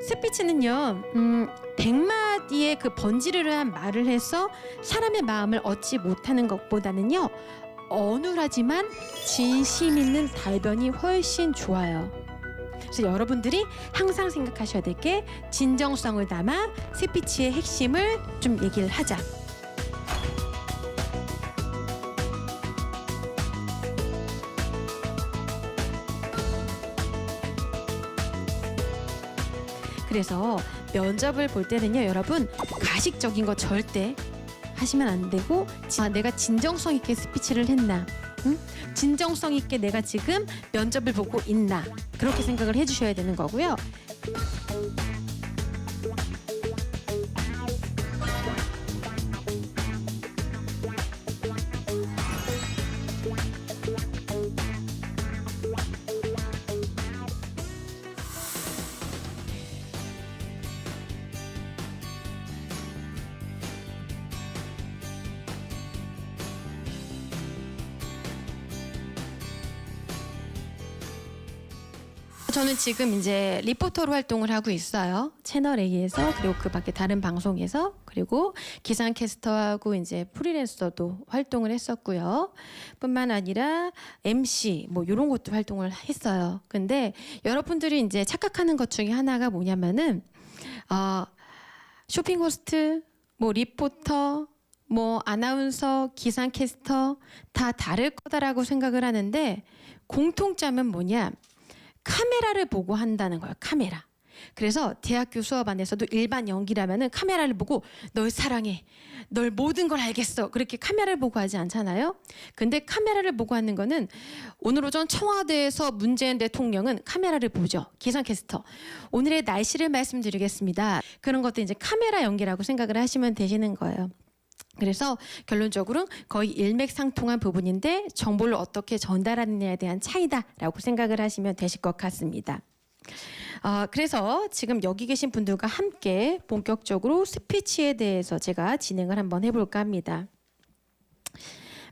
스피치는요, 100마디의 그 번지르르한 말을 해서 사람의 마음을 얻지 못하는 것보다는요, 어눌하지만 진심 있는 답변이 훨씬 좋아요. 그래서 여러분들이 항상 생각하셔야 될 게 진정성을 담아 스피치의 핵심을 좀 얘기를 하자. 그래서 면접을 볼 때는요, 여러분 가식적인 거 절대 하시면 안 되고, 내가 진정성 있게 스피치를 했나, 진정성 있게 내가 지금 면접을 보고 있나, 그렇게 생각을 해주셔야 되는 거고요. 저는 지금 이제 리포터로 활동을 하고 있어요. 채널 A에서, 그리고 그 밖에 다른 방송에서, 그리고 기상캐스터하고 이제 프리랜서도 활동을 했었고요. 뿐만 아니라 MC 뭐 이런 것도 활동을 했어요. 근데 여러분들이 이제 착각하는 것 중에 하나가 뭐냐면은 쇼핑 호스트, 뭐 리포터, 뭐 아나운서, 기상캐스터 다 다를 거다라고 생각을 하는데, 공통점은 뭐냐? 카메라를 보고 한다는 거예요. 카메라. 그래서 대학교 수업 안에서도 일반 연기라면은 카메라를 보고 널 사랑해, 널 모든 걸 알겠어, 그렇게 카메라를 보고 하지 않잖아요. 근데 카메라를 보고 하는 거는, 오늘 오전 청와대에서 문재인 대통령은 카메라를 보죠. 기상캐스터, 오늘의 날씨를 말씀드리겠습니다. 그런 것도 이제 카메라 연기라고 생각을 하시면 되시는 거예요. 그래서 결론적으로 거의 일맥상통한 부분인데, 정보를 어떻게 전달하느냐에 대한 차이다라고 생각을 하시면 되실 것 같습니다. 그래서 지금 여기 계신 분들과 함께 본격적으로 스피치에 대해서 제가 진행을 한번 해볼까 합니다.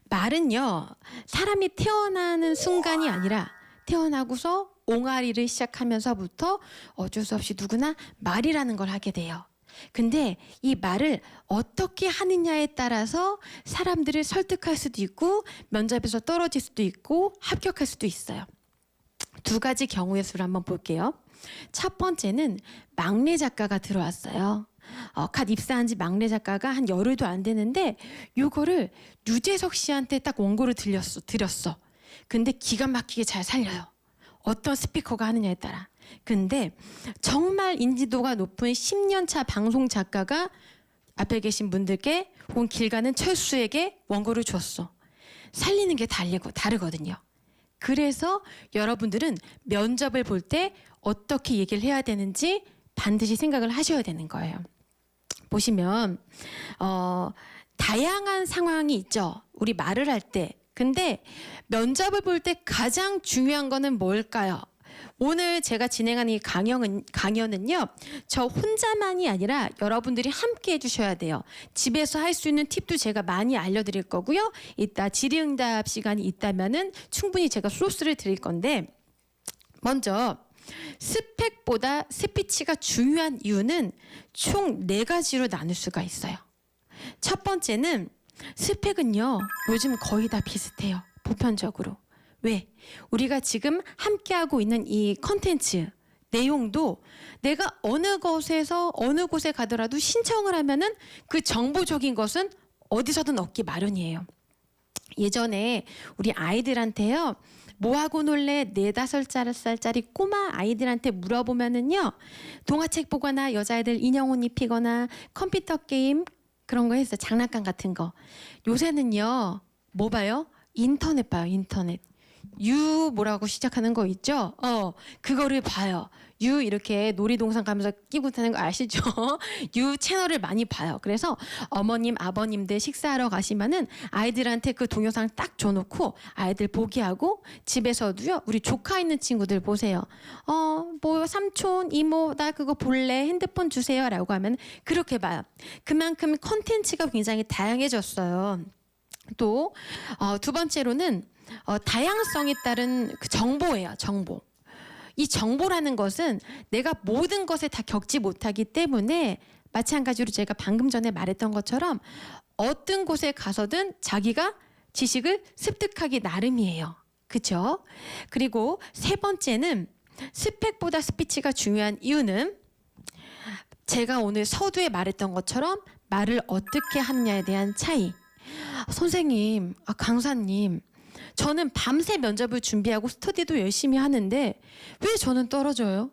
말은요, 사람이 태어나는 순간이 아니라 태어나고서 옹알이를 시작하면서부터 어쩔 수 없이 누구나 말이라는 걸 하게 돼요. 근데 이 말을 어떻게 하느냐에 따라서 사람들을 설득할 수도 있고, 면접에서 떨어질 수도 있고, 합격할 수도 있어요. 두 가지 경우의 수를 한번 볼게요. 첫 번째는 막내 작가가 들어왔어요. 갓 입사한 지 막내 작가가 한 열흘도 안 되는데, 요거를 유재석 씨한테 딱 원고를 드렸어. 근데 기가 막히게 잘 살려요. 어떤 스피커가 하느냐에 따라. 근데 정말 인지도가 높은 10년차 방송 작가가 앞에 계신 분들께, 혹은 길 가는 철수에게 원고를 줬어. 살리는 게 다르거든요. 그래서 여러분들은 면접을 볼 때 어떻게 얘기를 해야 되는지 반드시 생각을 하셔야 되는 거예요. 보시면 다양한 상황이 있죠. 우리 말을 할 때. 근데 면접을 볼 때 가장 중요한 거는 뭘까요? 오늘 제가 진행하는 이 강연은요, 저 혼자만이 아니라 여러분들이 함께 해주셔야 돼요. 집에서 할 수 있는 팁도 제가 많이 알려드릴 거고요. 이따 질의응답 시간이 있다면은 충분히 제가 소스를 드릴 건데, 먼저 스펙보다 스피치가 중요한 이유는 총 4가지로 나눌 수가 있어요. 첫 번째는, 스펙은요, 요즘 거의 다 비슷해요. 보편적으로. 왜? 우리가 지금 함께하고 있는 이 컨텐츠 내용도 내가 어느 곳에서 어느 곳에 가더라도 신청을 하면은 그 정보적인 것은 어디서든 얻기 마련이에요. 예전에 우리 아이들한테요, 뭐하고 놀래 4-5살짜리 꼬마 아이들한테 물어보면은요, 동화책 보거나 여자애들 인형옷 입히거나 컴퓨터 게임 그런 거 했어요. 장난감 같은 거. 요새는요, 뭐 봐요? 인터넷 봐요. 인터넷. 유 뭐라고 시작하는 거 있죠? 그거를 봐요. 유 이렇게 놀이동산 가면서 끼고 타는 거 아시죠? 유 채널을 많이 봐요. 그래서 어머님, 아버님들 식사하러 가시면은 아이들한테 그 동영상 딱 줘놓고 아이들 보게 하고, 집에서도요, 우리 조카 있는 친구들 보세요. 뭐 삼촌, 이모 나 그거 볼래? 핸드폰 주세요 라고 하면 그렇게 봐요. 그만큼 콘텐츠가 굉장히 다양해졌어요. 또 두 번째로는 다양성에 따른 그 정보예요. 정보. 이 정보라는 것은 내가 모든 것에 다 겪지 못하기 때문에 마찬가지로 제가 방금 전에 말했던 것처럼 어떤 곳에 가서든 자기가 지식을 습득하기 나름이에요. 그렇죠? 그리고 세 번째는 스펙보다 스피치가 중요한 이유는 제가 오늘 서두에 말했던 것처럼 말을 어떻게 하느냐에 대한 차이. 선생님, 강사님, 저는 밤새 면접을 준비하고 스터디도 열심히 하는데 왜 저는 떨어져요?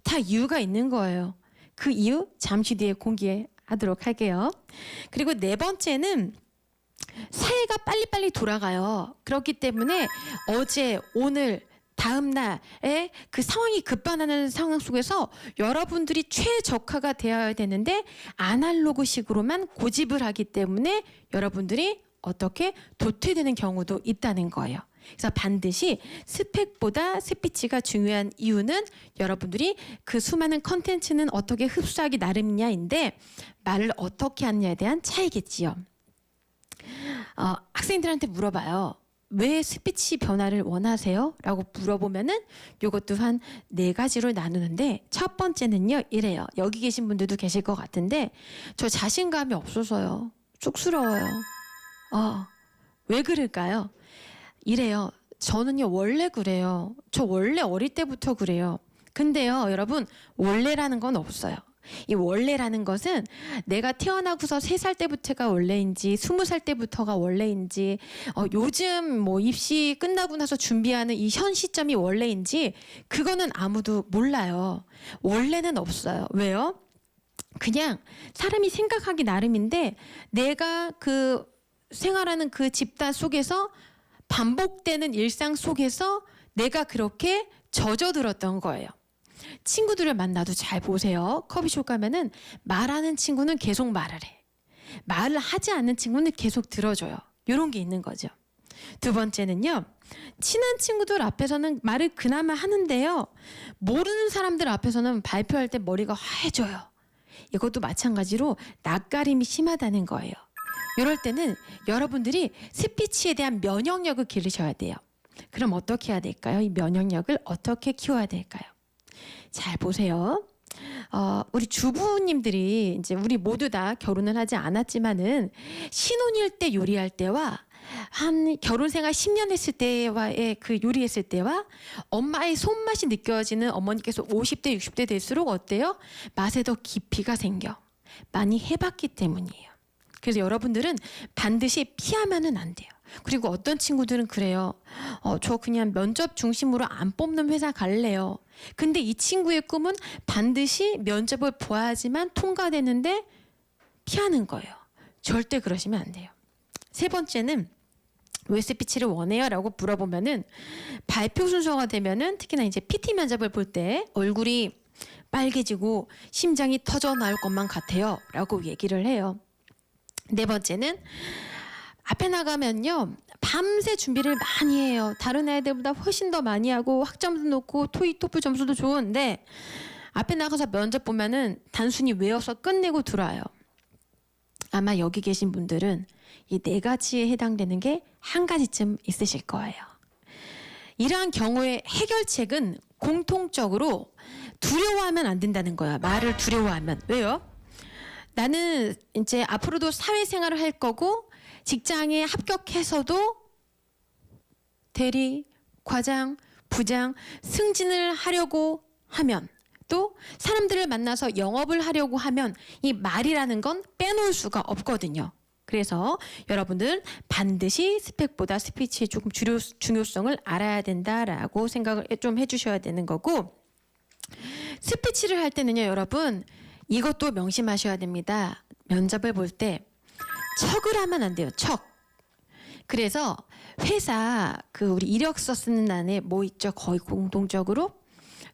다 이유가 있는 거예요. 그 이유 잠시 뒤에 공개하도록 할게요. 그리고 네 번째는 새해가 빨리빨리 돌아가요. 그렇기 때문에 어제, 오늘, 다음 날에 그 상황이 급변하는 상황 속에서 여러분들이 최적화가 되어야 되는데 아날로그식으로만 고집을 하기 때문에 여러분들이 어떻게 도태되는 경우도 있다는 거예요. 그래서 반드시 스펙보다 스피치가 중요한 이유는 여러분들이 그 수많은 컨텐츠는 어떻게 흡수하기 나름이냐인데 말을 어떻게 하느냐에 대한 차이겠지요. 학생들한테 물어봐요. 왜 스피치 변화를 원하세요? 라고 물어보면은 이것도 한 4가지로 나누는데 첫 번째는요 이래요. 여기 계신 분들도 계실 것 같은데 저 자신감이 없어서요. 쑥스러워요. 왜 그럴까요? 이래요. 저는요 원래 그래요. 저 원래 어릴 때부터 그래요. 근데요 여러분 원래라는 건 없어요. 이 원래라는 것은 내가 태어나고서 3살 때부터가 원래인지 20살 때부터가 원래인지 요즘 뭐 입시 끝나고 나서 준비하는 이 현 시점이 원래인지 그거는 아무도 몰라요. 원래는 없어요. 왜요? 그냥 사람이 생각하기 나름인데 내가 그 생활하는 그 집단 속에서 반복되는 일상 속에서 내가 그렇게 젖어들었던 거예요. 친구들을 만나도 잘 보세요. 커피숍 가면은 말하는 친구는 계속 말을 해. 말을 하지 않는 친구는 계속 들어줘요. 이런 게 있는 거죠. 두 번째는요. 친한 친구들 앞에서는 말을 그나마 하는데요. 모르는 사람들 앞에서는 발표할 때 머리가 하얘져요. 이것도 마찬가지로 낯가림이 심하다는 거예요. 이럴 때는 여러분들이 스피치에 대한 면역력을 기르셔야 돼요. 그럼 어떻게 해야 될까요? 이 면역력을 어떻게 키워야 될까요? 잘 보세요. 우리 주부님들이 이제 우리 모두 다 결혼을 하지 않았지만은 신혼일 때 요리할 때와 한 결혼 생활 10년 했을 때와의 그 요리했을 때와 엄마의 손맛이 느껴지는 어머니께서 50대, 60대 될수록 어때요? 맛에 더 깊이가 생겨. 많이 해봤기 때문이에요. 그래서 여러분들은 반드시 피하면은 안 돼요. 그리고 어떤 친구들은 그래요. 저 그냥 면접 중심으로 안 뽑는 회사 갈래요. 근데 이 친구의 꿈은 반드시 면접을 봐야지만 통과되는데 피하는 거예요. 절대 그러시면 안 돼요. 세 번째는 왜 스피치를 원해요? 라고 물어보면은 발표 순서가 되면은 특히나 이제 PT 면접을 볼 때 얼굴이 빨개지고 심장이 터져 나올 것만 같아요. 라고 얘기를 해요. 네 번째는 앞에 나가면요 밤새 준비를 많이 해요. 다른 애들보다 훨씬 더 많이 하고 학점도 높고 토익 토플 점수도 좋은데 앞에 나가서 면접 보면은 단순히 외워서 끝내고 들어와요. 아마 여기 계신 분들은 이 4가지에 해당되는 게 한 가지쯤 있으실 거예요. 이러한 경우의 해결책은 공통적으로 두려워하면 안 된다는 거야. 말을 두려워하면. 왜요? 나는 이제 앞으로도 사회생활을 할 거고 직장에 합격해서도 대리, 과장, 부장, 승진을 하려고 하면 또 사람들을 만나서 영업을 하려고 하면 이 말이라는 건 빼놓을 수가 없거든요. 그래서 여러분들 반드시 스펙보다 스피치의 조금 중요성을 알아야 된다라고 생각을 좀 해주셔야 되는 거고 스피치를 할 때는요 여러분 이것도 명심하셔야 됩니다. 면접을 볼 때 척을 하면 안 돼요. 척. 그래서 회사 우리 이력서 쓰는 난에 뭐 있죠? 거의 공통적으로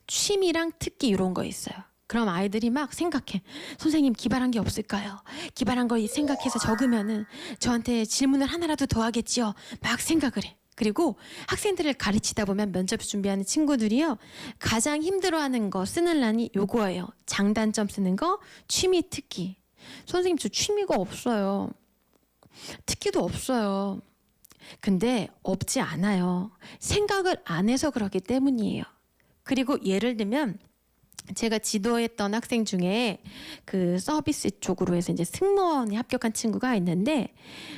취미랑 특기 이런 거 있어요. 그럼 아이들이 막 생각해. 선생님 기발한 게 없을까요? 기발한 거 생각해서 적으면은 저한테 질문을 하나라도 더 하겠지요. 막 생각을 해. 그리고 학생들을 가르치다 보면 면접 준비하는 친구들이요. 가장 힘들어하는 거 쓰는 란이 요거예요. 장단점 쓰는 거, 취미 특기. 선생님 저 취미가 없어요. 특기도 없어요. 근데 없지 않아요. 생각을 안 해서 그렇기 때문이에요. 그리고 예를 들면 제가 지도했던 학생 중에 그 서비스 쪽으로 해서 이제 승무원에 합격한 친구가 있는데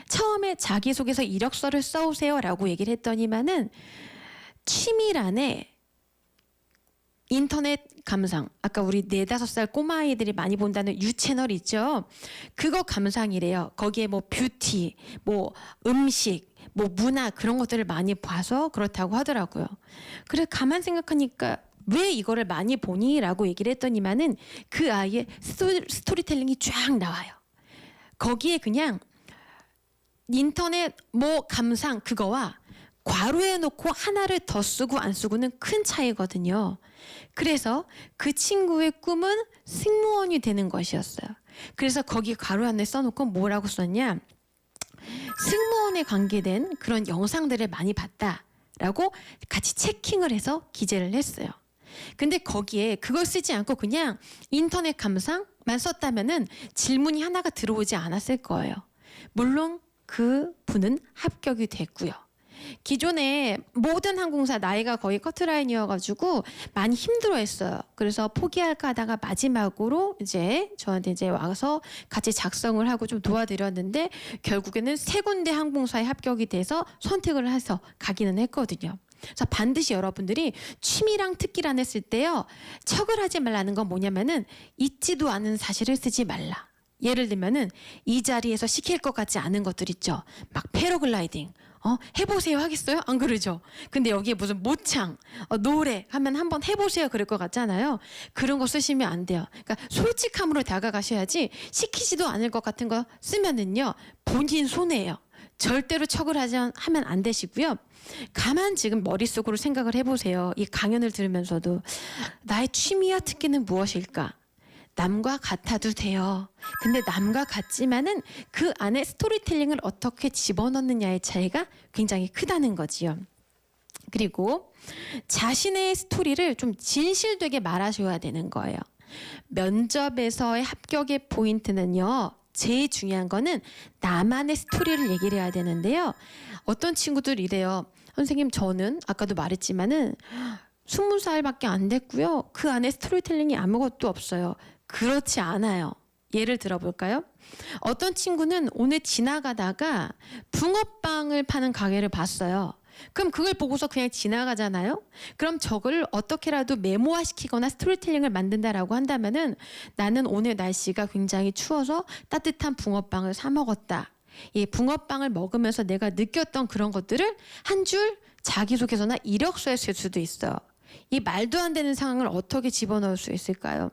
처음에 자기소개서 이력서를 써오세요라고 얘기를 했더니만은 취미란에 인터넷 감상, 아까 우리 4, 5살 꼬마아이들이 많이 본다는 유채널 있죠. 그거 감상이래요. 거기에 뭐 뷰티, 뭐 음식, 뭐 문화 그런 것들을 많이 봐서 그렇다고 하더라고요. 그래서 가만 생각하니까 왜 이거를 많이 보니? 라고 얘기를 했더니만은 그 아이의 스토리텔링이 쫙 나와요. 거기에 그냥 인터넷 뭐 감상 그거와 괄호해 놓고 하나를 더 쓰고 안 쓰고는 큰 차이거든요. 그래서 그 친구의 꿈은 승무원이 되는 것이었어요. 그래서 거기 괄호 안에 써놓고 뭐라고 썼냐? 승무원에 관계된 그런 영상들을 많이 봤다라고 같이 체킹을 해서 기재를 했어요. 근데 거기에 그걸 쓰지 않고 그냥 인터넷 감상만 썼다면은 질문이 하나가 들어오지 않았을 거예요. 물론 그 분은 합격이 됐고요. 기존에 모든 항공사 나이가 거의 커트라인이어가지고 많이 힘들어했어요. 그래서 포기할까 하다가 마지막으로 이제 저한테 이제 와서 같이 작성을 하고 좀 도와드렸는데 결국에는 3군데 항공사에 합격이 돼서 선택을 해서 가기는 했거든요. 그래서 반드시 여러분들이 취미랑 특기란 했을 때요. 척을 하지 말라는 건 뭐냐면은 있지도 않은 사실을 쓰지 말라. 예를 들면은 이 자리에서 시킬 것 같지 않은 것들 있죠. 막 패러글라이딩. 해보세요 하겠어요? 안 그러죠? 근데 여기에 무슨 모창, 노래 하면 한번 해보세요 그럴 것 같잖아요. 그런 거 쓰시면 안 돼요. 그러니까 솔직함으로 다가가셔야지 시키지도 않을 것 같은 거 쓰면은요. 본인 손해예요. 절대로 척을 하면 안 되시고요. 가만 지금 머릿속으로 생각을 해보세요. 이 강연을 들으면서도 나의 취미와 특기는 무엇일까? 남과 같아도 돼요. 근데 남과 같지만은 그 안에 스토리텔링을 어떻게 집어넣느냐의 차이가 굉장히 크다는 거지요. 그리고 자신의 스토리를 좀 진실되게 말하셔야 되는 거예요. 면접에서의 합격의 포인트는요. 제일 중요한 거는 나만의 스토리를 얘기를 해야 되는데요. 어떤 친구들 이래요. 선생님 저는 아까도 말했지만은 20살밖에 안 됐고요. 그 안에 스토리텔링이 아무것도 없어요. 그렇지 않아요. 예를 들어볼까요? 어떤 친구는 오늘 지나가다가 붕어빵을 파는 가게를 봤어요. 그럼 그걸 보고서 그냥 지나가잖아요. 그럼 저걸 어떻게라도 메모화시키거나 스토리텔링을 만든다라고 한다면은 나는 오늘 날씨가 굉장히 추워서 따뜻한 붕어빵을 사 먹었다. 이 붕어빵을 먹으면서 내가 느꼈던 그런 것들을 한 줄 자기소개서나 이력서에 쓸 수도 있어요. 이 말도 안 되는 상황을 어떻게 집어넣을 수 있을까요?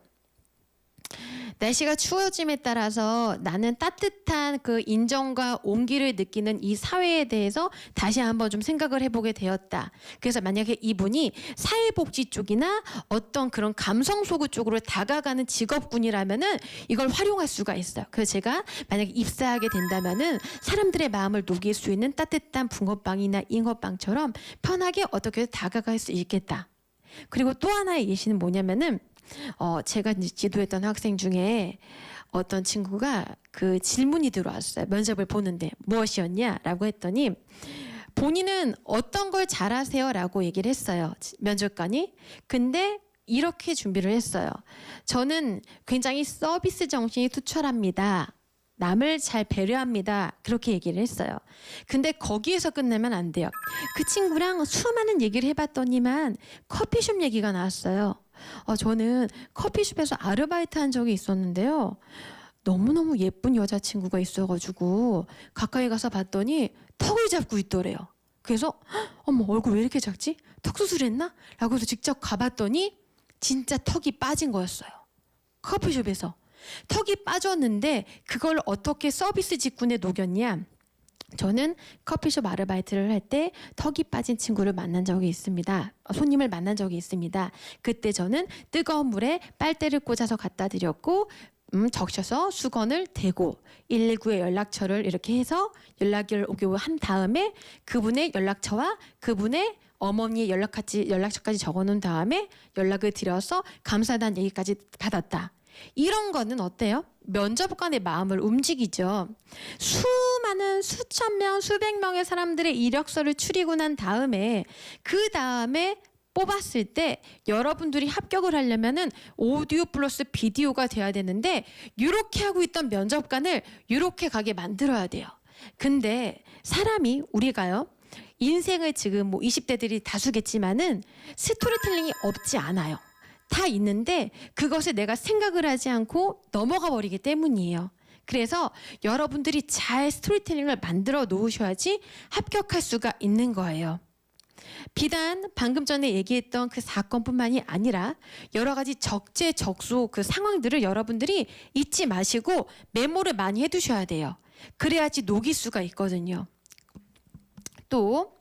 날씨가 추워짐에 따라서 나는 따뜻한 그 인정과 온기를 느끼는 이 사회에 대해서 다시 한번 좀 생각을 해보게 되었다. 그래서 만약에 이분이 사회복지 쪽이나 어떤 그런 감성소구 쪽으로 다가가는 직업군이라면은 이걸 활용할 수가 있어요. 그래서 제가 만약에 입사하게 된다면은 사람들의 마음을 녹일 수 있는 따뜻한 붕어빵이나 잉어빵처럼 편하게 어떻게 다가갈 수 있겠다. 그리고 또 하나의 예시는 뭐냐면은 제가 지도했던 학생 중에 어떤 친구가 그 질문이 들어왔어요. 면접을 보는데 무엇이었냐라고 했더니 본인은 어떤 걸 잘하세요? 라고 얘기를 했어요. 면접관이. 근데 이렇게 준비를 했어요. 저는 굉장히 서비스 정신이 투철합니다. 남을 잘 배려합니다. 그렇게 얘기를 했어요. 근데 거기에서 끝내면 안 돼요. 그 친구랑 수많은 얘기를 해봤더니만 커피숍 얘기가 나왔어요. 저는 커피숍에서 아르바이트 한 적이 있었는데요. 너무너무 예쁜 여자친구가 있어가지고 가까이 가서 봤더니 턱을 잡고 있더래요. 그래서 어머 얼굴 왜 이렇게 작지? 턱 수술했나? 라고 해서 직접 가봤더니 진짜 턱이 빠진 거였어요. 커피숍에서. 턱이 빠졌는데 그걸 어떻게 서비스 직군에 녹였냐? 저는 커피숍 아르바이트를 할 때 턱이 빠진 친구를 만난 적이 있습니다. 손님을 만난 적이 있습니다. 그때 저는 뜨거운 물에 빨대를 꽂아서 갖다 드렸고 적셔서 수건을 대고 119의 연락처를 이렇게 해서 연락을 오게 한 다음에 그분의 연락처와 그분의 어머니의 연락처까지 적어놓은 다음에 연락을 드려서 감사하다는 얘기까지 받았다. 이런 거는 어때요? 면접관의 마음을 움직이죠. 수많은 수천 명, 수백 명의 사람들의 이력서를 추리고 난 다음에 그 다음에 뽑았을 때 여러분들이 합격을 하려면은 오디오 플러스 비디오가 돼야 되는데 이렇게 하고 있던 면접관을 이렇게 가게 만들어야 돼요. 근데 사람이 우리가요. 인생을 지금 뭐 20대들이 다수겠지만은 스토리텔링이 없지 않아요. 다 있는데 그것을 내가 생각을 하지 않고 넘어가 버리기 때문이에요. 그래서 여러분들이 잘 스토리텔링을 만들어 놓으셔야지 합격할 수가 있는 거예요. 비단 방금 전에 얘기했던 그 사건뿐만이 아니라 여러 가지 적재적소 그 상황들을 여러분들이 잊지 마시고 메모를 많이 해두셔야 돼요. 그래야지 녹일 수가 있거든요. 또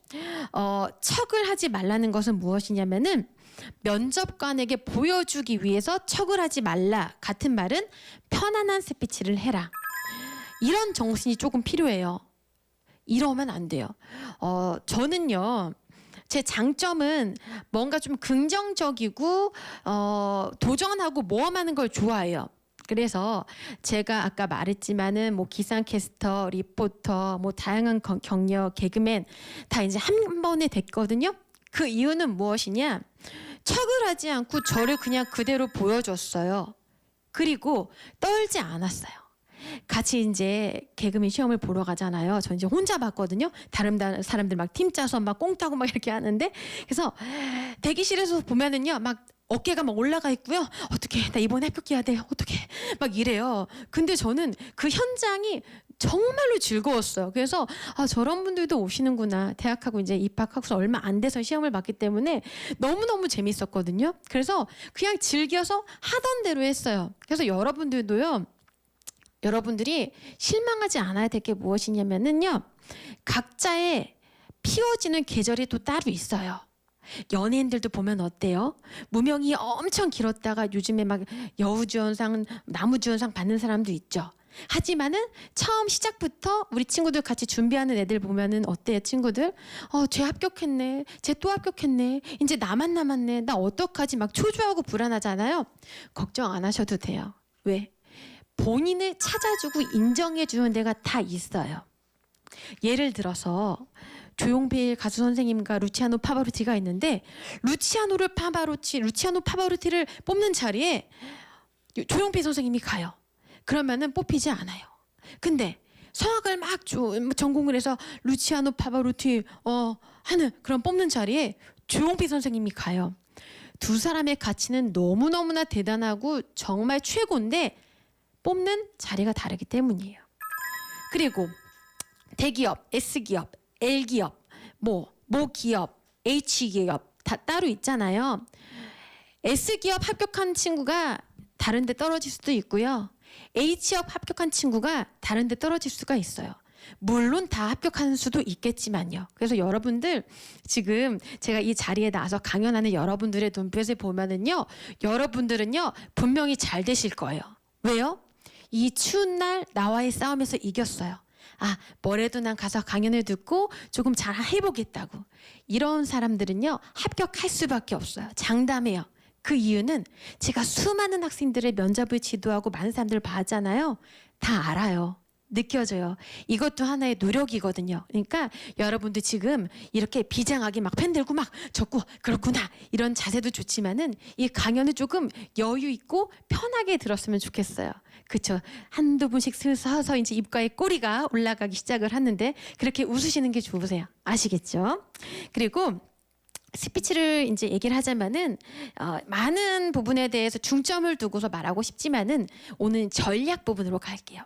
척을 하지 말라는 것은 무엇이냐면은 면접관에게 보여주기 위해서 척을 하지 말라 같은 말은 편안한 스피치를 해라. 이런 정신이 조금 필요해요. 이러면 안 돼요. 저는요. 제 장점은 뭔가 좀 긍정적이고 도전하고 모험하는 걸 좋아해요. 그래서 제가 아까 말했지만은 뭐 기상캐스터, 리포터, 뭐 다양한 경력, 개그맨 다 이제 한 번에 됐거든요. 그 이유는 무엇이냐? 척을 하지 않고 저를 그냥 그대로 보여줬어요. 그리고 떨지 않았어요. 같이 이제 개그맨 시험을 보러 가잖아요. 저 이제 혼자 봤거든요. 다른 사람들 막 팀 짜서 막 꽁따고 막 이렇게 하는데 그래서 대기실에서 보면은요 막 어깨가 막 올라가 있고요. 어떻게 나 이번에 합격해야 돼. 어떻게 막 이래요. 근데 저는 그 현장이 정말로 즐거웠어요. 그래서 저런 분들도 오시는구나. 대학하고 이제 입학하고서 얼마 안 돼서 시험을 봤기 때문에 너무너무 재밌었거든요. 그래서 그냥 즐겨서 하던 대로 했어요. 그래서 여러분들도요. 여러분들이 실망하지 않아야 될 게 무엇이냐면은요. 각자의 피어지는 계절이 또 따로 있어요. 연예인들도 보면 어때요? 무명이 엄청 길었다가 요즘에 막 여우주연상, 나무주연상 받는 사람도 있죠. 하지만은 처음 시작부터 우리 친구들 같이 준비하는 애들 보면은 어때요, 친구들? 쟤 합격했네. 쟤 또 합격했네. 이제 나만 남았네. 나 어떡하지? 막 초조하고 불안하잖아요. 걱정 안 하셔도 돼요. 왜? 본인을 찾아주고 인정해주는 데가 다 있어요. 예를 들어서 조용필 가수 선생님과 루치아노 파바로티가 있는데 루치아노 파바로티를 뽑는 자리에 조용필 선생님이 가요. 그러면은 뽑히지 않아요. 근데 성악을 막 전공을 해서 루치아노 파바로티 하는 그런 뽑는 자리에 조용필 선생님이 가요. 두 사람의 가치는 너무너무나 대단하고 정말 최고인데 뽑는 자리가 다르기 때문이에요. 그리고 대기업, S기업, L기업, 모기업, H기업 다 따로 있잖아요. S기업 합격한 친구가 다른 데 떨어질 수도 있고요. H기업 합격한 친구가 다른 데 떨어질 수가 있어요. 물론 다 합격하는 수도 있겠지만요. 그래서 여러분들 지금 제가 이 자리에 나와서 강연하는 여러분들의 눈빛을 보면은요. 여러분들은요. 분명히 잘 되실 거예요. 왜요? 이 추운 날 나와의 싸움에서 이겼어요. 뭐래도 난 가서 강연을 듣고 조금 잘 해보겠다고. 이런 사람들은요. 합격할 수밖에 없어요. 장담해요. 그 이유는 제가 수많은 학생들의 면접을 지도하고 많은 사람들을 봤잖아요. 다 알아요. 느껴져요. 이것도 하나의 노력이거든요. 그러니까 여러분들 지금 이렇게 비장하게 막 펜 들고 막 적고 그렇구나 이런 자세도 좋지만은 이 강연을 조금 여유 있고 편하게 들었으면 좋겠어요. 그렇죠. 한두 분씩 서서 이제 입가에 꼬리가 올라가기 시작을 하는데 그렇게 웃으시는 게 좋으세요. 아시겠죠? 그리고 스피치를 이제 얘기를 하자면은 많은 부분에 대해서 중점을 두고서 말하고 싶지만은 오늘 전략 부분으로 갈게요.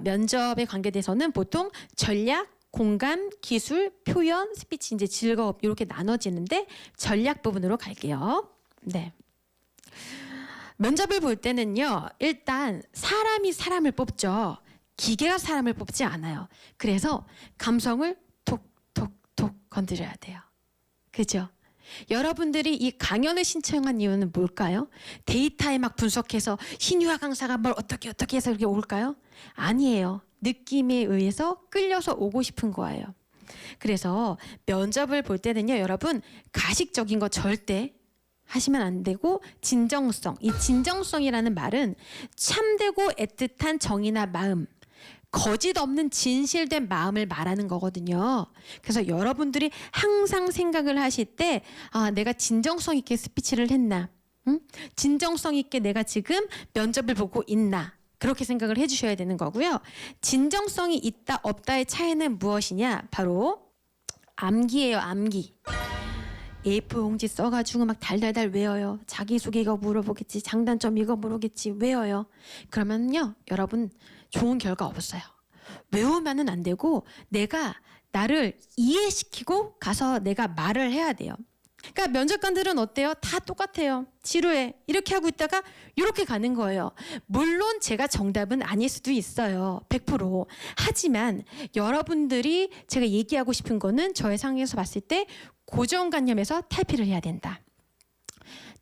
면접에 관계돼서는 보통 전략, 공감, 기술, 표현, 스피치, 이제 즐거움 이렇게 나눠지는데 전략 부분으로 갈게요. 네. 면접을 볼 때는요. 일단 사람이 사람을 뽑죠. 기계가 사람을 뽑지 않아요. 그래서 감성을 톡톡톡 건드려야 돼요. 그죠? 여러분들이 이 강연을 신청한 이유는 뭘까요? 데이터에 막 분석해서 신유아 강사가 뭘 어떻게 해서 이렇게 올까요? 아니에요. 느낌에 의해서 끌려서 오고 싶은 거예요. 그래서 면접을 볼 때는요, 여러분 가식적인 거 절대 하시면 안 되고 진정성. 이 진정성이라는 말은 참되고 애틋한 정이나 마음, 거짓 없는 진실된 마음을 말하는 거거든요. 그래서 여러분들이 항상 생각을 하실 때 내가 진정성 있게 스피치를 했나? 응? 진정성 있게 내가 지금 면접을 보고 있나? 그렇게 생각을 해주셔야 되는 거고요. 진정성이 있다 없다의 차이는 무엇이냐? 바로 암기예요. 암기. A4 용지 써가지고 막 달달달 외워요. 자기소개 이거 물어보겠지. 장단점 이거 물어보겠지. 외워요. 그러면요 여러분 좋은 결과 없어요. 외우면은 안 되고 내가 나를 이해시키고 가서 내가 말을 해야 돼요. 그러니까 면접관들은 어때요? 다 똑같아요. 지루해. 이렇게 하고 있다가 이렇게 가는 거예요. 물론 제가 정답은 아닐 수도 있어요. 100%. 하지만 여러분들이 제가 얘기하고 싶은 거는 저의 상에서 봤을 때 고정관념에서 탈피를 해야 된다.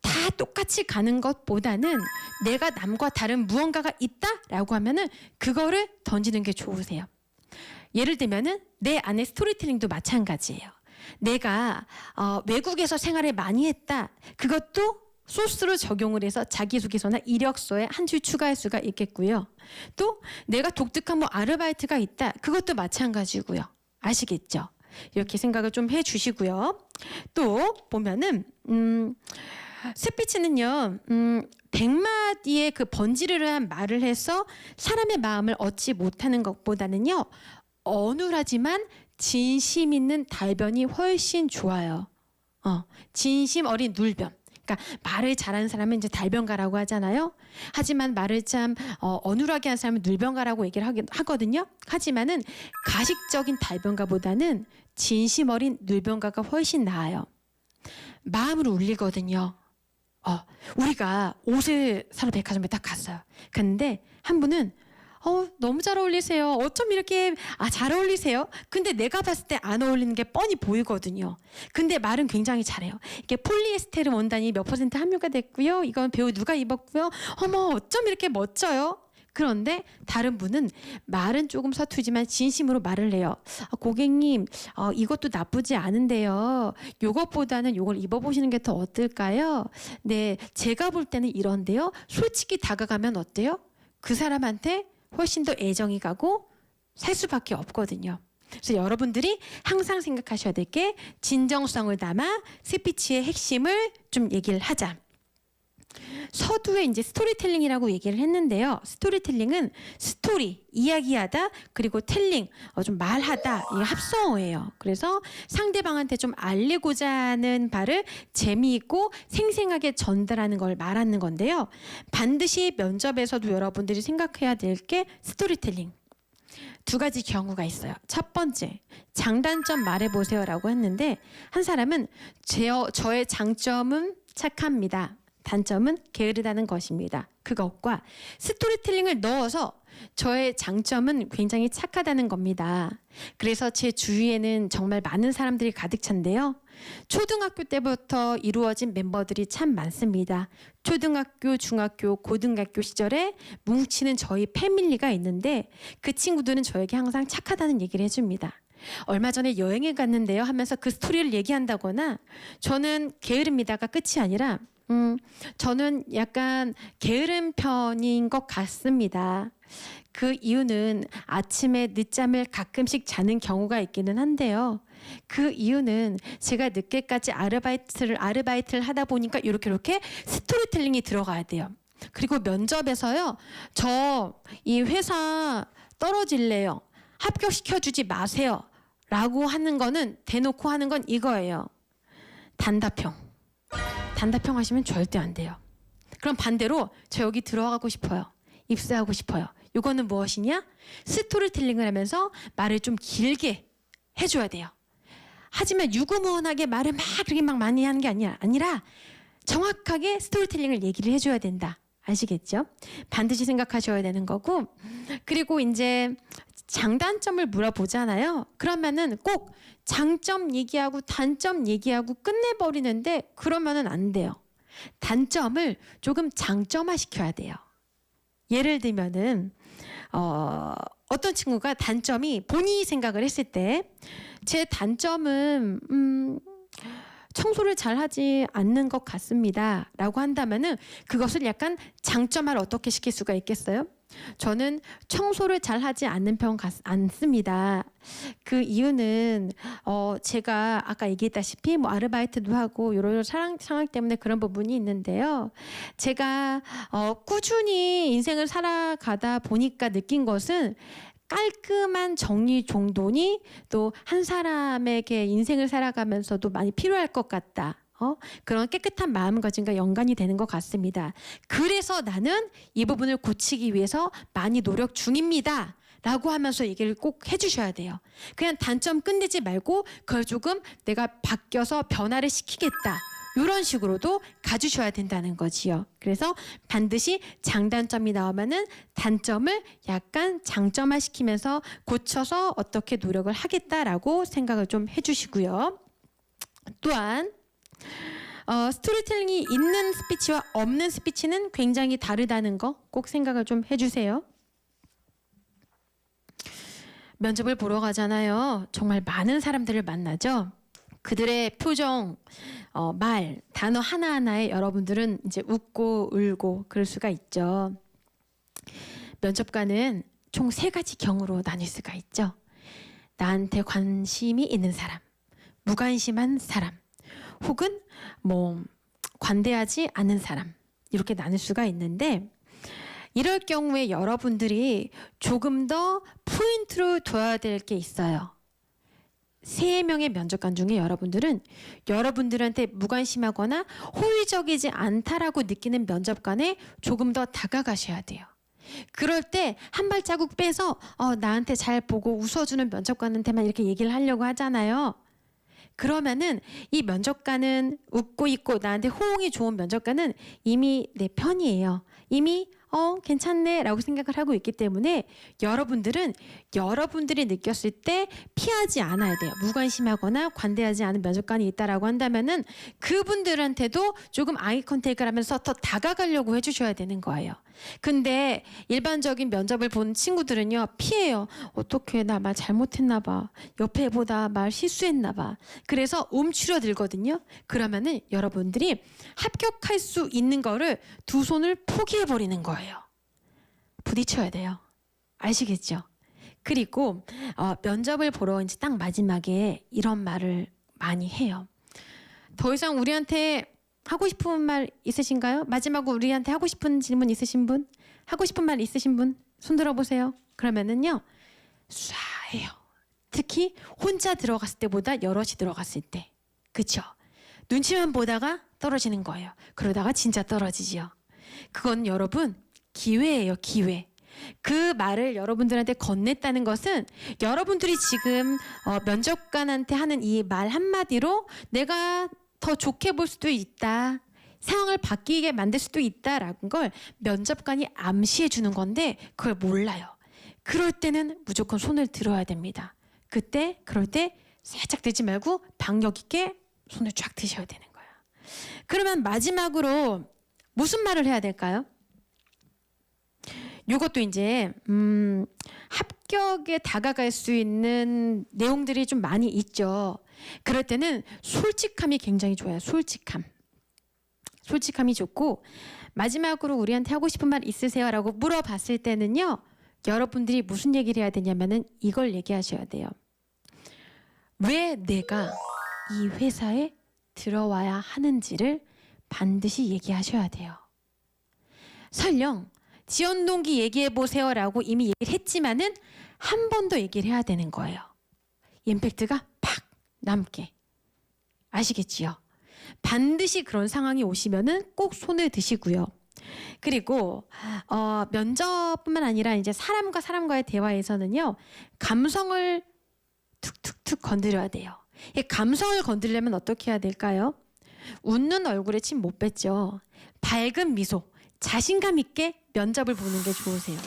다 똑같이 가는 것보다는 내가 남과 다른 무언가가 있다라고 하면은 그거를 던지는 게 좋으세요. 예를 들면은 내 안에 스토리텔링도 마찬가지예요. 내가 외국에서 생활을 많이 했다. 그것도 소스로 적용을 해서 자기소개서나 이력서에 한 줄 추가할 수가 있겠고요. 또 내가 독특한 아르바이트가 있다. 그것도 마찬가지고요. 아시겠죠? 이렇게 생각을 좀 해주시고요. 또 보면은 스피치는요 100마디의 그 번지르르한 말을 해서 사람의 마음을 얻지 못하는 것보다는요 어눌하지만 진심 있는 달변이 훨씬 좋아요. 진심 어린 눌변. 그러니까 말을 잘하는 사람은 이제 달변가라고 하잖아요. 하지만 말을 참 어눌하게 한 사람은 눌변가라고 얘기를 하거든요. 하지만은 가식적인 달변가보다는 진심 어린 눌변가가 훨씬 나아요. 마음을 울리거든요. 우리가 옷을 사러 백화점에 딱 갔어요. 근데 한 분은 너무 잘 어울리세요. 어쩜 이렇게 잘 어울리세요? 근데 내가 봤을 때 안 어울리는 게 뻔히 보이거든요. 근데 말은 굉장히 잘해요. 이게 폴리에스테르 원단이 몇 % 함유가 됐고요. 이건 배우 누가 입었고요. 어머 어쩜 이렇게 멋져요? 그런데 다른 분은 말은 조금 서투지만 진심으로 말을 해요. 고객님 이것도 나쁘지 않은데요. 이것보다는 이걸 입어보시는 게 더 어떨까요? 네, 제가 볼 때는 이런데요. 솔직히 다가가면 어때요? 그 사람한테 훨씬 더 애정이 가고 살 수밖에 없거든요. 그래서 여러분들이 항상 생각하셔야 될 게 진정성을 담아 스피치의 핵심을 좀 얘기를 하자. 서두에 이제 스토리텔링이라고 얘기를 했는데요. 스토리텔링은 스토리, 이야기하다, 그리고 텔링, 좀 말하다, 이 합성어예요. 그래서 상대방한테 좀 알리고자 하는 바를 재미있고 생생하게 전달하는 걸 말하는 건데요. 반드시 면접에서도 여러분들이 생각해야 될 게 스토리텔링. 두 가지 경우가 있어요. 첫 번째, 장단점 말해보세요라고 했는데 한 사람은 저의 장점은 착합니다. 단점은 게으르다는 것입니다. 그것과 스토리텔링을 넣어서 저의 장점은 굉장히 착하다는 겁니다. 그래서 제 주위에는 정말 많은 사람들이 가득 찬데요. 초등학교 때부터 이루어진 멤버들이 참 많습니다. 초등학교, 중학교, 고등학교 시절에 뭉치는 저희 패밀리가 있는데 그 친구들은 저에게 항상 착하다는 얘기를 해줍니다. 얼마 전에 여행을 갔는데요 하면서 그 스토리를 얘기한다거나 저는 게으릅니다가 끝이 아니라 저는 약간 게으른 편인 것 같습니다. 그 이유는 아침에 늦잠을 가끔씩 자는 경우가 있기는 한데요. 그 이유는 제가 늦게까지 아르바이트를 하다 보니까 이렇게 스토리텔링이 들어가야 돼요. 그리고 면접에서요. 저 이 회사 떨어질래요. 합격시켜주지 마세요. 라고 하는 거는 대놓고 하는 건 이거예요. 단답형 하시면 절대 안 돼요. 그럼 반대로 저 여기 들어가고 싶어요. 입사하고 싶어요. 이거는 무엇이냐? 스토리텔링을 하면서 말을 좀 길게 해줘야 돼요. 하지만 유구무원하게 말을 그렇게 많이 하는 게 아니라 정확하게 스토리텔링을 얘기를 해줘야 된다. 아시겠죠? 반드시 생각하셔야 되는 거고, 그리고 이제 장단점을 물어보잖아요. 그러면은 꼭 장점 얘기하고 단점 얘기하고 끝내버리는데 그러면은 안 돼요. 단점을 조금 장점화 시켜야 돼요. 예를 들면은 어떤 친구가 단점이 본인이 생각을 했을 때 제 단점은 청소를 잘 하지 않는 것 같습니다 라고 한다면은 그것을 약간 장점화를 어떻게 시킬 수가 있겠어요? 저는 청소를 잘 하지 않는 편 않습니다. 그 이유는 제가 아까 얘기했다시피 뭐 아르바이트도 하고 여러 상황 때문에 그런 부분이 있는데요. 제가 꾸준히 인생을 살아가다 보니까 느낀 것은 깔끔한 정리정돈이 또 한 사람에게 인생을 살아가면서도 많이 필요할 것 같다. 그런 깨끗한 마음가짐과 연관이 되는 것 같습니다. 그래서 나는 이 부분을 고치기 위해서 많이 노력 중입니다. 라고 하면서 얘기를 꼭 해주셔야 돼요. 그냥 단점 끝내지 말고 그걸 조금 내가 바뀌어서 변화를 시키겠다. 이런 식으로도 가주셔야 된다는 거지요. 그래서 반드시 장단점이 나오면은 단점을 약간 장점화 시키면서 고쳐서 어떻게 노력을 하겠다라고 생각을 좀 해주시고요. 또한 스토리텔링이 있는 스피치와 없는 스피치는 굉장히 다르다는 거 꼭 생각을 좀 해주세요. 면접을 보러 가잖아요. 정말 많은 사람들을 만나죠. 그들의 표정, 말, 단어 하나하나에 여러분들은 이제 웃고 울고 그럴 수가 있죠. 면접관은 총 3가지 경우로 나뉠 수가 있죠. 나한테 관심이 있는 사람, 무관심한 사람, 혹은 뭐 관대하지 않은 사람, 이렇게 나눌 수가 있는데, 이럴 경우에 여러분들이 조금 더 포인트로 둬야 될 게 있어요. 3명의 면접관 중에 여러분들한테 무관심하거나 호의적이지 않다라고 느끼는 면접관에 조금 더 다가가셔야 돼요. 그럴 때 한 발자국 빼서 나한테 잘 보고 웃어주는 면접관한테만 이렇게 얘기를 하려고 하잖아요. 그러면은 이 면접관은 웃고 있고 나한테 호응이 좋은 면접관은 이미 내 편이에요. 이미 괜찮네 라고 생각을 하고 있기 때문에 여러분들이 느꼈을 때 피하지 않아야 돼요. 무관심하거나 관대하지 않은 면접관이 있다라고 한다면은 그분들한테도 조금 아이 컨택을 하면서 더 다가가려고 해주셔야 되는 거예요. 근데 일반적인 면접을 본 친구들은요, 피해요. 어떻게 나 말 잘못했나 봐. 옆에 보다 말 실수했나 봐. 그래서 움츠러들거든요. 그러면은 여러분들이 합격할 수 있는 거를 2손을 포기해 버리는 거예요. 부딪혀야 돼요. 아시겠죠? 그리고 면접을 보러 이제 딱 마지막에 이런 말을 많이 해요. 더 이상 우리한테 하고 싶은 말 있으신가요? 마지막으로 우리한테 하고 싶은 질문 있으신 분? 하고 싶은 말 있으신 분? 손 들어보세요. 그러면은요, 쏴해요. 특히 혼자 들어갔을 때보다 여럿이 들어갔을 때. 그쵸? 눈치만 보다가 떨어지는 거예요. 그러다가 진짜 떨어지지요. 그건 여러분, 기회예요, 기회. 그 말을 여러분들한테 건넸다는 것은 여러분들이 지금 면접관한테 하는 이 말 한마디로 내가 더 좋게 볼 수도 있다. 상황을 바뀌게 만들 수도 있다라는 걸 면접관이 암시해 주는 건데 그걸 몰라요. 그럴 때는 무조건 손을 들어야 됩니다. 그럴 때 살짝 들지 말고 박력 있게 손을 쫙 드셔야 되는 거예요. 그러면 마지막으로 무슨 말을 해야 될까요? 이것도 이제 합격에 다가갈 수 있는 내용들이 좀 많이 있죠. 그럴 때는 솔직함이 굉장히 좋아요. 솔직함이 좋고, 마지막으로 우리한테 하고 싶은 말 있으세요? 라고 물어봤을 때는요, 여러분들이 무슨 얘기를 해야 되냐면은 이걸 얘기하셔야 돼요. 왜 내가 이 회사에 들어와야 하는지를 반드시 얘기하셔야 돼요. 설령 지원 동기 얘기해 보세요라고 이미 얘기를 했지만은 한 번 더 얘기를 해야 되는 거예요. 임팩트가 팍 남게. 아시겠지요? 반드시 그런 상황이 오시면은 꼭 손을 드시고요. 그리고 면접뿐만 아니라 이제 사람과 사람과의 대화에서는요, 감성을 툭툭툭 건드려야 돼요. 이 감성을 건드리려면 어떻게 해야 될까요? 웃는 얼굴에 침 못 뱉죠. 밝은 미소, 자신감 있게 면접을 보는 게 좋으세요.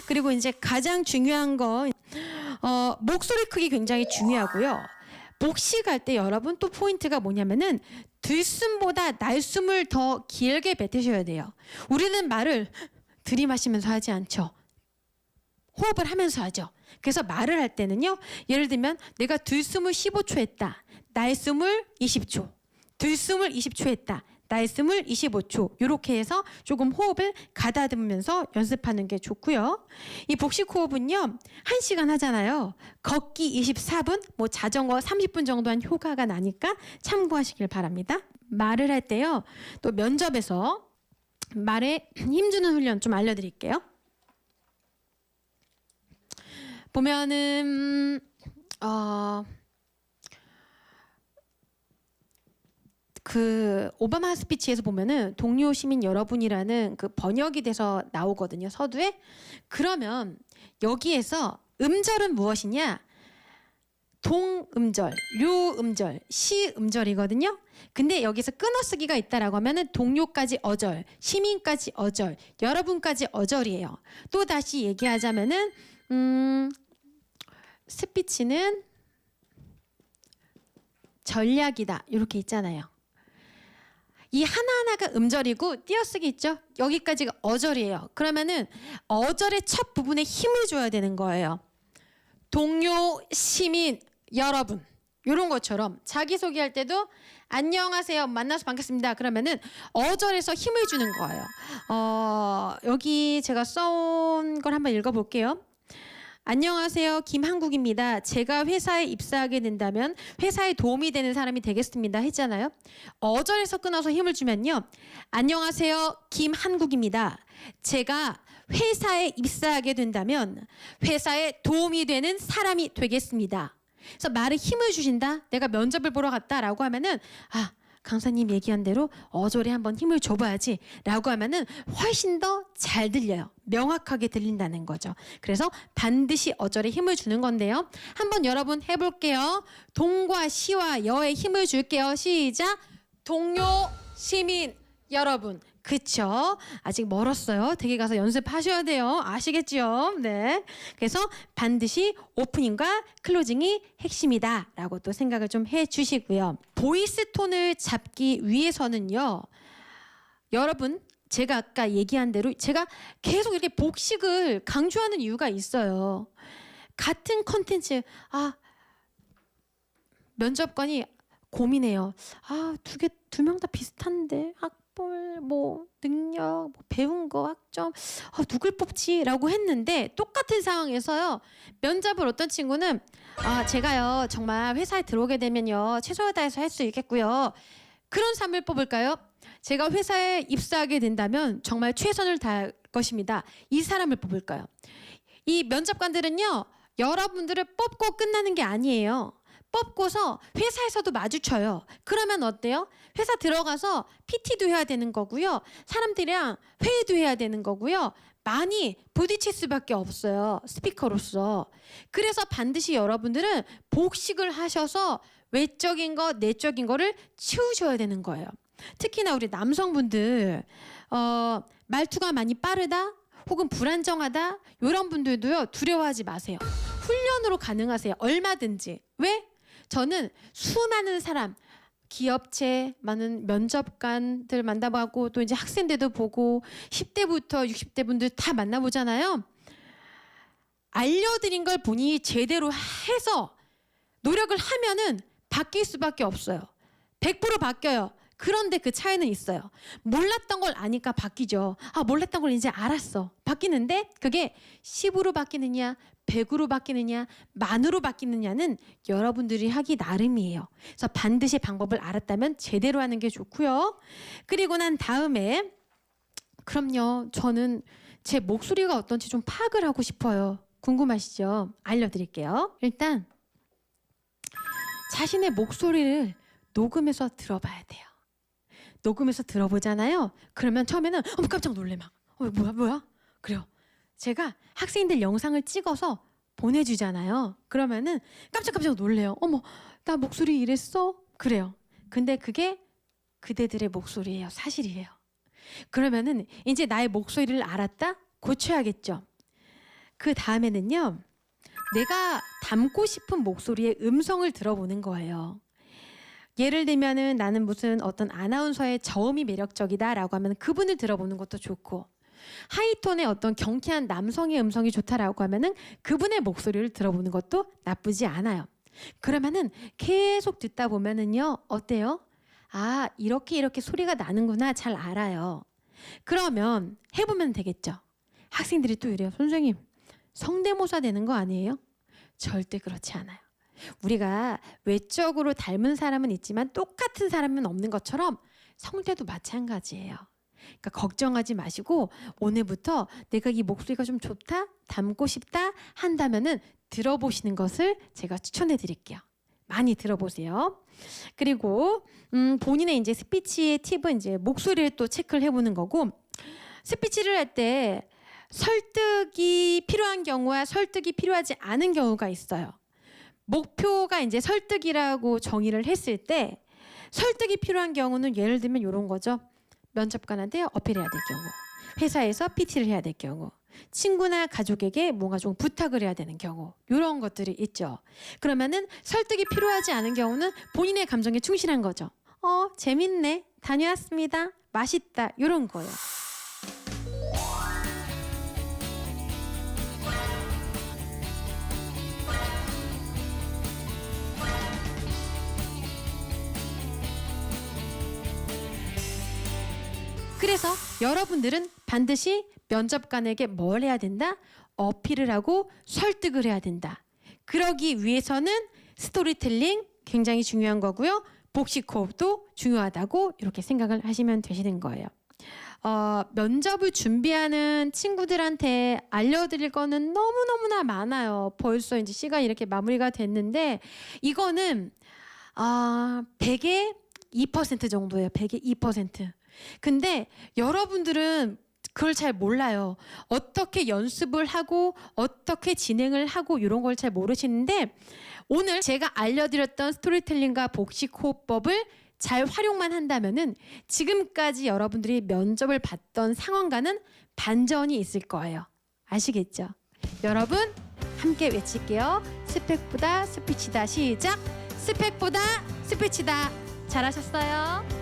그리고 이제 가장 중요한 건 목소리 크기 굉장히 중요하고요. 복식 할 때 여러분 또 포인트가 뭐냐면은 들숨보다 날숨을 더 길게 뱉으셔야 돼요. 우리는 말을 들이마시면서 하지 않죠. 호흡을 하면서 하죠. 그래서 말을 할 때는요. 예를 들면 내가 들숨을 15초 했다. 나의 숨을 20초. 들숨을 20초 했다. 나의 숨을 25초. 이렇게 해서 조금 호흡을 가다듬으면서 연습하는 게 좋고요. 이 복식 호흡은요. 1시간 하잖아요. 걷기 24분, 뭐 자전거 30분 정도 한 효과가 나니까 참고하시길 바랍니다. 말을 할 때요. 또 면접에서 말에 힘주는 훈련 좀 알려드릴게요. 보면은 그 오바마 스피치에서 보면은 동료 시민 여러분이라는 그 번역이 돼서 나오거든요. 서두에. 그러면 여기에서 음절은 무엇이냐? 동음절, 료음절, 시음절이거든요. 근데 여기서 끊어쓰기가 있다라고 하면은 동료까지 어절, 시민까지 어절, 여러분까지 어절이에요. 또 다시 얘기하자면은 스피치는 전략이다. 이렇게 있잖아요. 이 하나하나가 음절이고 띄어쓰기 있죠? 여기까지가 어절이에요. 그러면은 어절의 첫 부분에 힘을 줘야 되는 거예요. 동료, 시민, 여러분. 이런 것처럼 자기소개할 때도 안녕하세요. 만나서 반갑습니다. 그러면은 어절에서 힘을 주는 거예요. 여기 제가 써온 걸 한번 읽어볼게요. 안녕하세요. 김한국입니다. 제가 회사에 입사하게 된다면 회사에 도움이 되는 사람이 되겠습니다. 했잖아요. 어절에서 끊어서 힘을 주면요. 안녕하세요. 김한국입니다. 제가 회사에 입사하게 된다면 회사에 도움이 되는 사람이 되겠습니다. 그래서 말에 힘을 주신다. 내가 면접을 보러 갔다라고 하면은 강사님 얘기한 대로 어절에 한번 힘을 줘봐야지 라고 하면은 훨씬 더 잘 들려요. 명확하게 들린다는 거죠. 그래서 반드시 어절에 힘을 주는 건데요. 한번 여러분 해볼게요. 동과 시와 여에 힘을 줄게요. 시작. 동료, 시민, 여러분. 그쵸? 아직 멀었어요. 댁에 가서 연습하셔야 돼요. 아시겠죠? 네. 그래서 반드시 오프닝과 클로징이 핵심이다 라고 또 생각을 좀 해주시고요. 보이스 톤을 잡기 위해서는요. 여러분 제가 아까 얘기한 대로 제가 계속 이렇게 복식을 강조하는 이유가 있어요. 같은 컨텐츠 면접관이 고민해요. 두 명 다 비슷한데 학벌, 뭐 능력, 뭐 배운 거, 학점 누굴 뽑지라고 했는데 똑같은 상황에서요. 면접을 어떤 친구는 제가요 정말 회사에 들어오게 되면요 최선을 다해서 할 수 있겠고요. 그런 사람을 뽑을까요? 제가 회사에 입사하게 된다면 정말 최선을 다할 것입니다. 이 사람을 뽑을까요? 이 면접관들은요 여러분들을 뽑고 끝나는 게 아니에요. 뽑고서 회사에서도 마주쳐요. 그러면 어때요? 회사 들어가서 PT도 해야 되는 거고요. 사람들이랑 회의도 해야 되는 거고요. 많이 부딪힐 수밖에 없어요. 스피커로서. 그래서 반드시 여러분들은 복식을 하셔서 외적인 거, 내적인 거를 치우셔야 되는 거예요. 특히나 우리 남성분들 말투가 많이 빠르다 혹은 불안정하다 이런 분들도요 두려워하지 마세요. 훈련으로 가능하세요. 얼마든지. 왜? 저는 수많은 사람 기업체 많은 면접관들 만나보고 또 이제 학생들도 보고 10대부터 60대 분들 다 만나보잖아요. 알려드린 걸 본인이 제대로 해서 노력을 하면은 바뀔 수밖에 없어요. 100% 바뀌어요. 그런데 그 차이는 있어요. 몰랐던 걸 아니까 바뀌죠. 몰랐던 걸 이제 알았어. 바뀌는데 그게 10으로 바뀌느냐 100으로 바뀌느냐 만으로 바뀌느냐는 여러분들이 하기 나름이에요. 그래서 반드시 방법을 알았다면 제대로 하는 게 좋고요. 그리고 난 다음에 그럼요. 저는 제 목소리가 어떤지 좀 파악을 하고 싶어요. 궁금하시죠? 알려드릴게요. 일단 자신의 목소리를 녹음해서 들어봐야 돼요. 녹음해서 들어보잖아요. 그러면 처음에는 깜짝 놀래 막. 뭐야? 그래요. 제가 학생들 영상을 찍어서 보내주잖아요. 그러면은 깜짝 놀래요. 나 목소리 이랬어? 그래요. 근데 그게 그대들의 목소리예요. 사실이에요. 그러면은 이제 나의 목소리를 알았다? 고쳐야겠죠. 그 다음에는요. 내가 담고 싶은 목소리의 음성을 들어보는 거예요. 예를 들면은 나는 무슨 어떤 아나운서의 저음이 매력적이다라고 하면 그분을 들어보는 것도 좋고 하이톤의 어떤 경쾌한 남성의 음성이 좋다라고 하면은 그분의 목소리를 들어보는 것도 나쁘지 않아요. 그러면은 계속 듣다 보면은요, 어때요? 아, 이렇게 소리가 나는구나 잘 알아요. 그러면 해보면 되겠죠. 학생들이 또 이래요. 선생님, 성대모사 되는 거 아니에요? 절대 그렇지 않아요. 우리가 외적으로 닮은 사람은 있지만 똑같은 사람은 없는 것처럼 성대도 마찬가지예요. 그러니까 걱정하지 마시고 오늘부터 내가 이 목소리가 좀 좋다, 닮고 싶다 한다면은 들어보시는 것을 제가 추천해 드릴게요. 많이 들어보세요. 그리고 본인의 이제 스피치의 팁은 이제 목소리를 또 체크를 해보는 거고, 스피치를 할 때 설득이 필요한 경우와 설득이 필요하지 않은 경우가 있어요. 목표가 이제 설득이라고 정의를 했을 때 설득이 필요한 경우는 예를 들면 이런 거죠. 면접관한테 어필해야 될 경우, 회사에서 PT를 해야 될 경우, 친구나 가족에게 뭔가 좀 부탁을 해야 되는 경우, 이런 것들이 있죠. 그러면은 설득이 필요하지 않은 경우는 본인의 감정에 충실한 거죠. 재밌네, 다녀왔습니다, 맛있다, 이런 거예요. 그래서 여러분들은 반드시 면접관에게 뭘 해야 된다? 어필을 하고 설득을 해야 된다. 그러기 위해서는 스토리텔링 굉장히 중요한 거고요. 복식 호흡도 중요하다고 이렇게 생각을 하시면 되시는 거예요. 면접을 준비하는 친구들한테 알려드릴 거는 너무너무나 많아요. 벌써 이제 시간이 이렇게 마무리가 됐는데 이거는 100에 2% 정도예요. 100에 2%. 근데 여러분들은 그걸 잘 몰라요. 어떻게 연습을 하고 어떻게 진행을 하고 이런 걸 잘 모르시는데 오늘 제가 알려드렸던 스토리텔링과 복식 호흡법을 잘 활용만 한다면은 지금까지 여러분들이 면접을 봤던 상황과는 반전이 있을 거예요. 아시겠죠? 여러분 함께 외칠게요. 스펙보다 스피치다. 시작! 스펙보다 스피치다. 잘하셨어요.